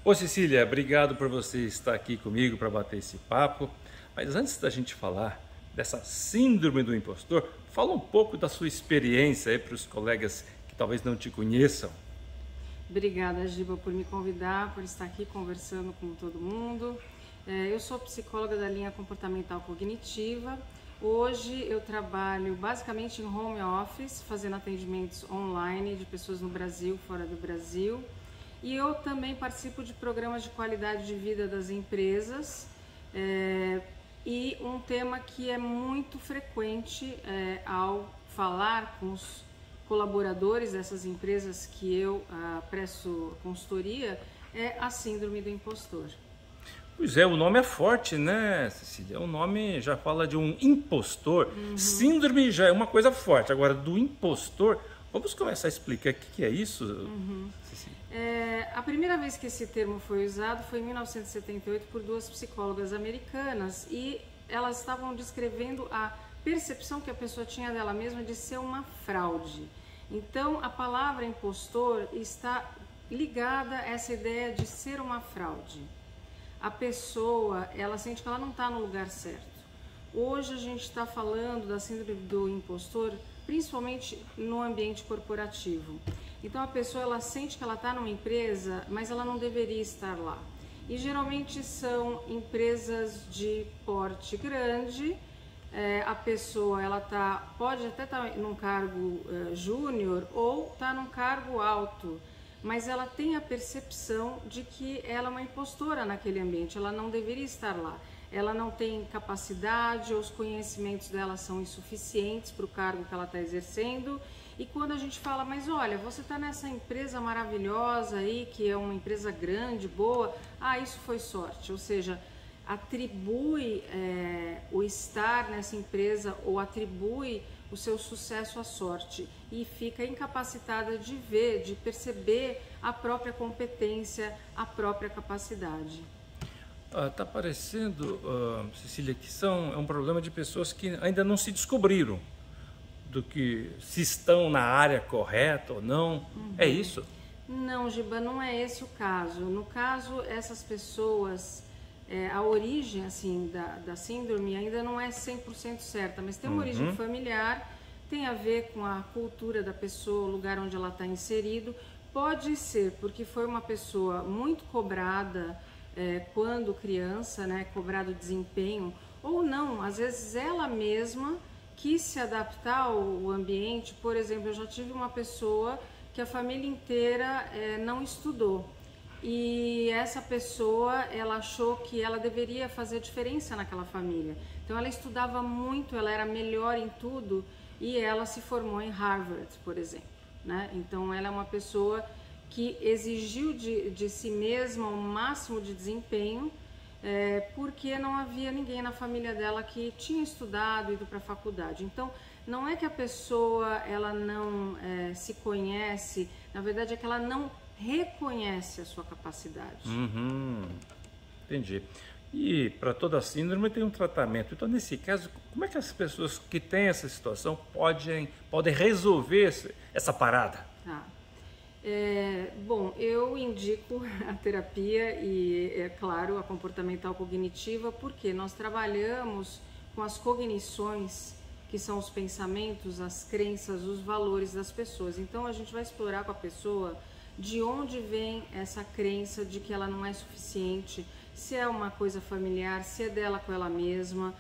Ô Cecília, obrigado por você estar aqui comigo para bater esse papo. Mas antes da gente falar dessa síndrome do impostor, fala um pouco da sua experiência aí para os colegas que talvez não te conheçam. Obrigada, Giba, por me convidar, por estar aqui conversando com todo mundo. Eu sou psicóloga da linha comportamental cognitiva. Hoje eu trabalho basicamente em home office, fazendo atendimentos online de pessoas no Brasil, fora do Brasil. E eu também participo de programas de qualidade de vida das empresas. E um tema que é muito frequente ao falar com os colaboradores dessas empresas que eu presto consultoria é a síndrome do impostor. Pois é, o nome é forte, né, Cecília? O nome já fala de um impostor. Síndrome já é uma coisa forte. Agora, do impostor, vamos começar a explicar o que é isso, Cecília? A primeira vez que esse termo foi usado foi em 1978 por duas psicólogas americanas e elas estavam descrevendo a percepção que a pessoa tinha dela mesma de ser uma fraude. Então, a palavra impostor está ligada a essa ideia de ser uma fraude. A pessoa, ela sente que ela não está no lugar certo. Hoje a gente está falando da síndrome do impostor, principalmente no ambiente corporativo. Então a pessoa, ela sente que ela está numa empresa, mas ela não deveria estar lá. E geralmente são empresas de porte grande. A pessoa, ela pode até estar num cargo júnior ou está num cargo alto, mas ela tem a percepção de que ela é uma impostora naquele ambiente, ela não deveria estar lá. Ela não tem capacidade, ou os conhecimentos dela são insuficientes para o cargo que ela está exercendo. E quando a gente fala, mas olha, você está nessa empresa maravilhosa aí, que é uma empresa grande, boa, isso foi sorte. Ou seja, atribui o estar nessa empresa ou atribui o seu sucesso à sorte e fica incapacitada de ver, de perceber a própria competência, a própria capacidade. Tá parecendo, Cecília, que é um problema de pessoas que ainda não se descobriram do que se estão na área correta ou não. É isso? Não, Giba, não é esse o caso. No caso, essas pessoas, a origem assim da síndrome ainda não é 100% certa, mas tem uma origem familiar, tem a ver com a cultura da pessoa, o lugar onde ela está inserido. Pode ser porque foi uma pessoa muito cobrada quando criança, né, cobrado desempenho, ou não, às vezes ela mesma quis se adaptar ao ambiente. Por exemplo, eu já tive uma pessoa que a família inteira não estudou. E essa pessoa, ela achou que ela deveria fazer diferença naquela família. Então ela estudava muito, ela era melhor em tudo e ela se formou em Harvard, por exemplo, né? Então ela é uma pessoa que exigiu de si mesma o máximo de desempenho porque não havia ninguém na família dela que tinha estudado, ido para a faculdade. Então não é que a pessoa ela não se conhece, na verdade é que ela não reconhece a sua capacidade. Entendi. E para toda síndrome tem um tratamento. Então, nesse caso, como é que as pessoas que têm essa situação podem resolver essa parada? Tá. Bom, eu indico a terapia e, é claro, a comportamental cognitiva, porque nós trabalhamos com as cognições, que são os pensamentos, as crenças, os valores das pessoas. Então, a gente vai explorar com a pessoa de onde vem essa crença de que ela não é suficiente, se é uma coisa familiar, se é dela com ela mesma.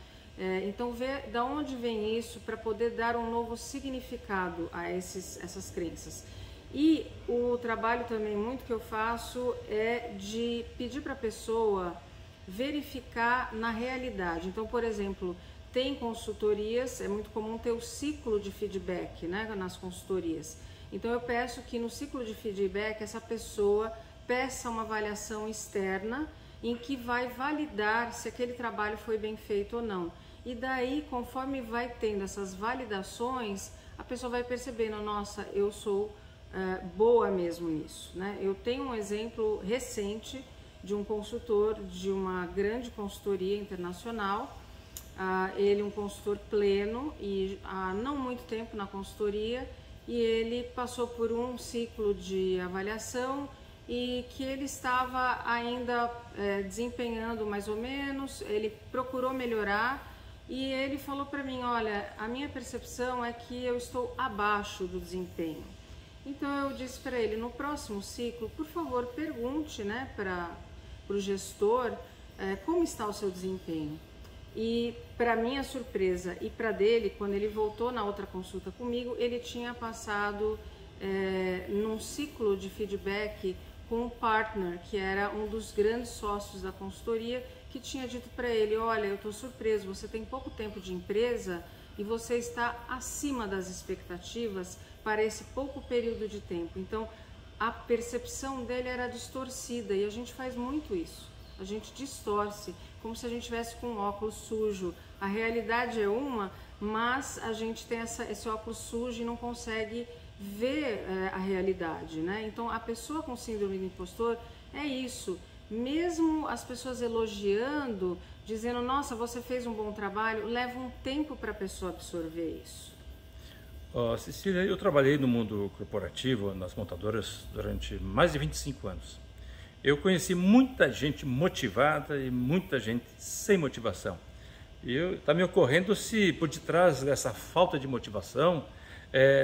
Então, ver da onde vem isso para poder dar um novo significado a essas crenças. E o trabalho também muito que eu faço é de pedir para a pessoa verificar na realidade. Então, por exemplo, tem consultorias, é muito comum ter o ciclo de feedback, né, nas consultorias. Então eu peço que no ciclo de feedback essa pessoa peça uma avaliação externa em que vai validar se aquele trabalho foi bem feito ou não. E daí, conforme vai tendo essas validações, a pessoa vai percebendo, nossa, eu sou boa mesmo nisso, né? Eu tenho um exemplo recente de um consultor de uma grande consultoria internacional. Ele é um consultor pleno e há não muito tempo na consultoria, e ele passou por um ciclo de avaliação e que ele estava ainda desempenhando mais ou menos, ele procurou melhorar e ele falou para mim, olha, a minha percepção é que eu estou abaixo do desempenho. Então eu disse para ele, no próximo ciclo, por favor, pergunte, né, para o gestor como está o seu desempenho. E para minha surpresa e para dele, quando ele voltou na outra consulta comigo, ele tinha passado num ciclo de feedback com um partner, que era um dos grandes sócios da consultoria, que tinha dito para ele, olha, eu estou surpreso, você tem pouco tempo de empresa e você está acima das expectativas para esse pouco período de tempo. Então, a percepção dele era distorcida e a gente faz muito isso. A gente distorce, como se a gente tivesse com um óculos sujo. A realidade é uma, mas a gente tem esse óculos sujo e não consegue ver a realidade, né? Então, a pessoa com síndrome do impostor é isso. Mesmo as pessoas elogiando, dizendo, nossa, você fez um bom trabalho, leva um tempo para a pessoa absorver isso. Cecília, eu trabalhei no mundo corporativo, nas montadoras, durante mais de 25 anos. Eu conheci muita gente motivada e muita gente sem motivação. E está me ocorrendo se por detrás dessa falta de motivação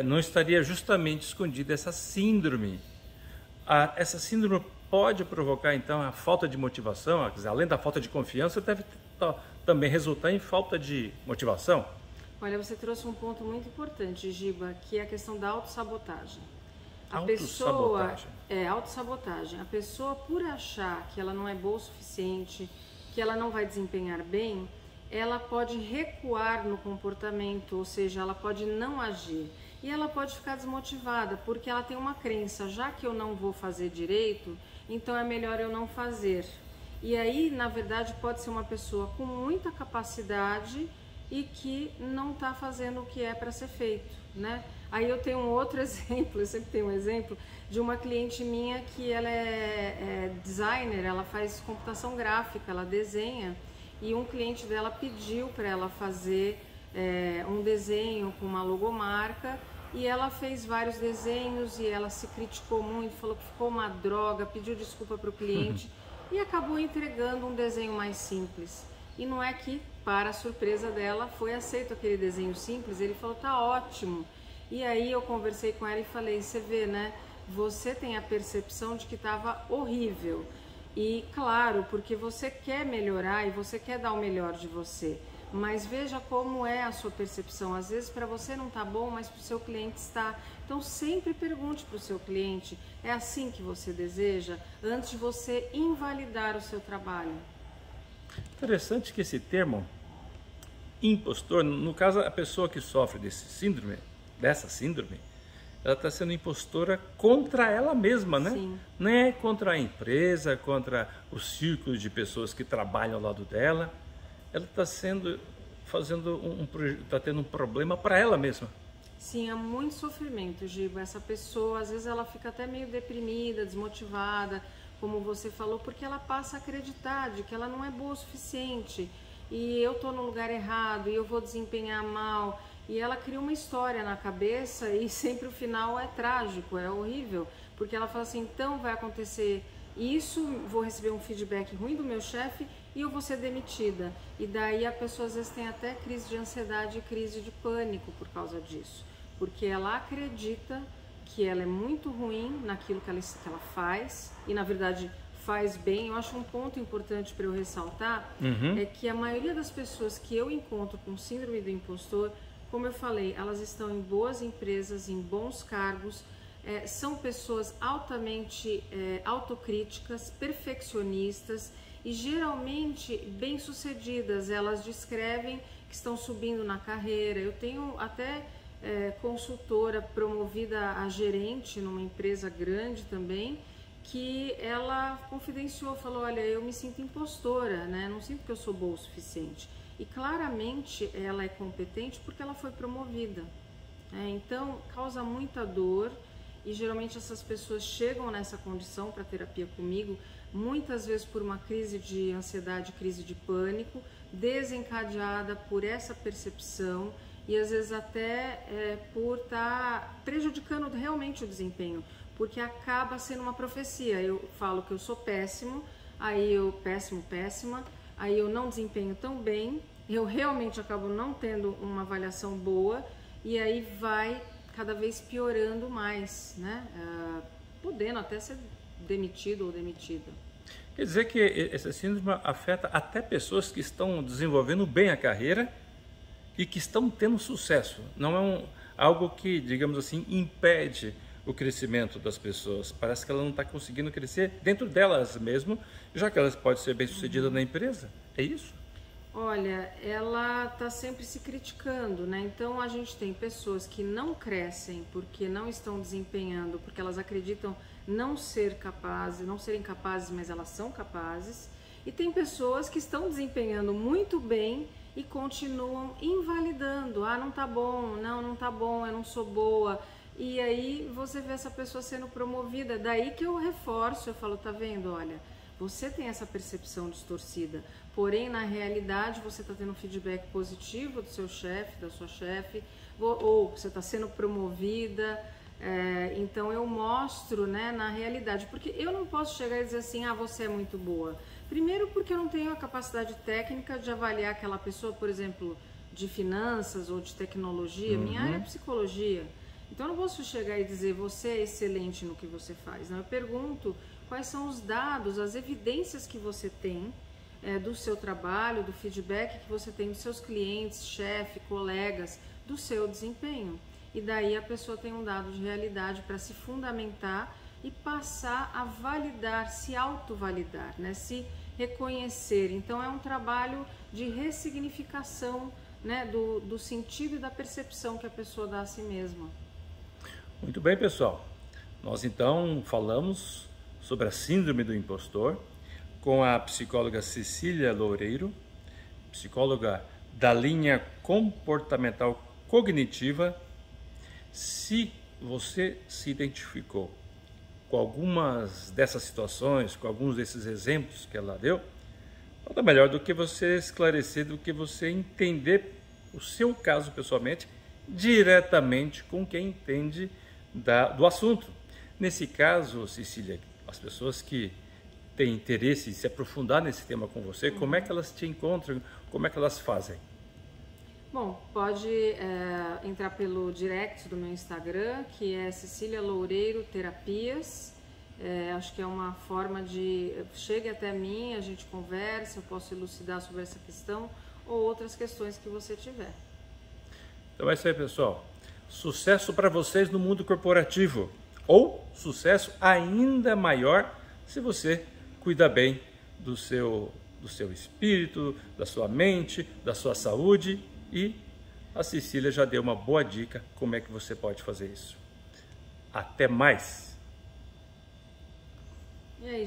não estaria justamente escondida essa síndrome. Essa síndrome pode provocar então a falta de motivação, quer dizer, além da falta de confiança, deve também resultar em falta de motivação? Olha, você trouxe um ponto muito importante, Giba, que é a questão da autossabotagem. Autossabotagem. A pessoa, por achar que ela não é boa o suficiente, que ela não vai desempenhar bem, ela pode recuar no comportamento, ou seja, ela pode não agir. E ela pode ficar desmotivada, porque ela tem uma crença, já que eu não vou fazer direito, então é melhor eu não fazer. E aí, na verdade, pode ser uma pessoa com muita capacidade e que não está fazendo o que é para ser feito, né? Aí eu tenho um outro exemplo, eu sempre tenho um exemplo de uma cliente minha que ela é designer, ela faz computação gráfica, ela desenha, e um cliente dela pediu para ela fazer um desenho com uma logomarca, e ela fez vários desenhos e ela se criticou muito, falou que ficou uma droga, pediu desculpa para o cliente e acabou entregando um desenho mais simples. E não é que, para a surpresa dela, foi aceito aquele desenho simples, ele falou, tá ótimo. E aí eu conversei com ela e falei, você vê, né, você tem a percepção de que estava horrível. E claro, porque você quer melhorar e você quer dar o melhor de você. Mas veja como é a sua percepção. Às vezes para você não está bom, mas para o seu cliente está. Então sempre pergunte para o seu cliente, é assim que você deseja? Antes de você invalidar o seu trabalho. Interessante que esse termo, impostor, no caso a pessoa que sofre dessa síndrome, ela está sendo impostora contra ela mesma, né? Sim. Não é contra a empresa, contra o círculo de pessoas que trabalham ao lado dela. Ela está tendo um problema para ela mesma. Sim, há muito sofrimento, Giba. Essa pessoa, às vezes ela fica até meio deprimida, desmotivada, como você falou, porque ela passa a acreditar de que ela não é boa o suficiente e eu estou no lugar errado e eu vou desempenhar mal. E ela cria uma história na cabeça e sempre o final é trágico, é horrível, porque ela fala assim, então vai acontecer isso, vou receber um feedback ruim do meu chefe e eu vou ser demitida. E daí a pessoa às vezes tem até crise de ansiedade e crise de pânico por causa disso, porque ela acredita que ela é muito ruim naquilo que ela faz e na verdade faz bem. Eu acho um ponto importante para eu ressaltar é que a maioria das pessoas que eu encontro com síndrome do impostor, como eu falei, elas estão em boas empresas, em bons cargos, são pessoas altamente autocríticas, perfeccionistas e geralmente bem-sucedidas. Elas descrevem que estão subindo na carreira. Eu tenho até consultora promovida a gerente numa empresa grande também, que ela confidenciou, falou, olha, eu me sinto impostora, né? Não sinto que eu sou boa o suficiente. E claramente ela é competente porque ela foi promovida. Então causa muita dor e geralmente essas pessoas chegam nessa condição para terapia comigo, muitas vezes por uma crise de ansiedade, crise de pânico, desencadeada por essa percepção e às vezes até por estar prejudicando realmente o desempenho. porque acaba sendo uma profecia. Eu falo que eu sou péssimo, aí eu péssima, aí eu não desempenho tão bem, eu realmente acabo não tendo uma avaliação boa e aí vai cada vez piorando mais, né? Podendo até ser demitido ou demitida. Quer dizer que essa síndrome afeta até pessoas que estão desenvolvendo bem a carreira e que estão tendo sucesso. Não é algo que, digamos assim, impede o crescimento das pessoas. Parece que ela não está conseguindo crescer dentro delas mesmo, já que elas podem ser bem-sucedidas na empresa. É isso? Olha, ela está sempre se criticando, né? Então a gente tem pessoas que não crescem porque não estão desempenhando, porque elas acreditam não serem capazes, mas elas são capazes. E tem pessoas que estão desempenhando muito bem e continuam invalidando. Ah, não tá bom, não tá bom, eu não sou boa. E aí você vê essa pessoa sendo promovida. Daí que eu reforço, eu falo, tá vendo, olha, você tem essa percepção distorcida, porém na realidade você está tendo um feedback positivo do seu chefe, da sua chefe, ou você está sendo promovida, então eu mostro, né, na realidade, porque eu não posso chegar e dizer assim, ah, você é muito boa. Primeiro porque eu não tenho a capacidade técnica de avaliar aquela pessoa, por exemplo, de finanças ou de tecnologia, minha área é psicologia. Então eu não posso chegar e dizer, você é excelente no que você faz. Não, eu pergunto quais são os dados, as evidências que você tem do seu trabalho, do feedback que você tem dos seus clientes, chefe, colegas, do seu desempenho. E daí a pessoa tem um dado de realidade para se fundamentar e passar a validar, se autovalidar, né? Se reconhecer. Então é um trabalho de ressignificação, né? do sentido e da percepção que a pessoa dá a si mesma. Muito bem, pessoal. Nós então falamos sobre a síndrome do impostor com a psicóloga Cecília Loureiro, psicóloga da linha comportamental cognitiva. Se você se identificou com algumas dessas situações, com alguns desses exemplos que ela deu, nada melhor do que você esclarecer, do que você entender o seu caso pessoalmente, diretamente com quem entende do assunto. Nesse caso, Cecília, as pessoas que têm interesse em se aprofundar nesse tema com você, como é que elas te encontram, como é que elas fazem? Bom, pode entrar pelo direct do meu Instagram, que é Cecília Loureiro Terapias. Acho que é uma forma de... Chegue até mim, a gente conversa, eu posso elucidar sobre essa questão ou outras questões que você tiver. Então é isso aí, pessoal. Sucesso para vocês no mundo corporativo. Ou sucesso ainda maior se você cuida bem do seu espírito, da sua mente, da sua saúde. E a Cecília já deu uma boa dica como é que você pode fazer isso. Até mais! E aí?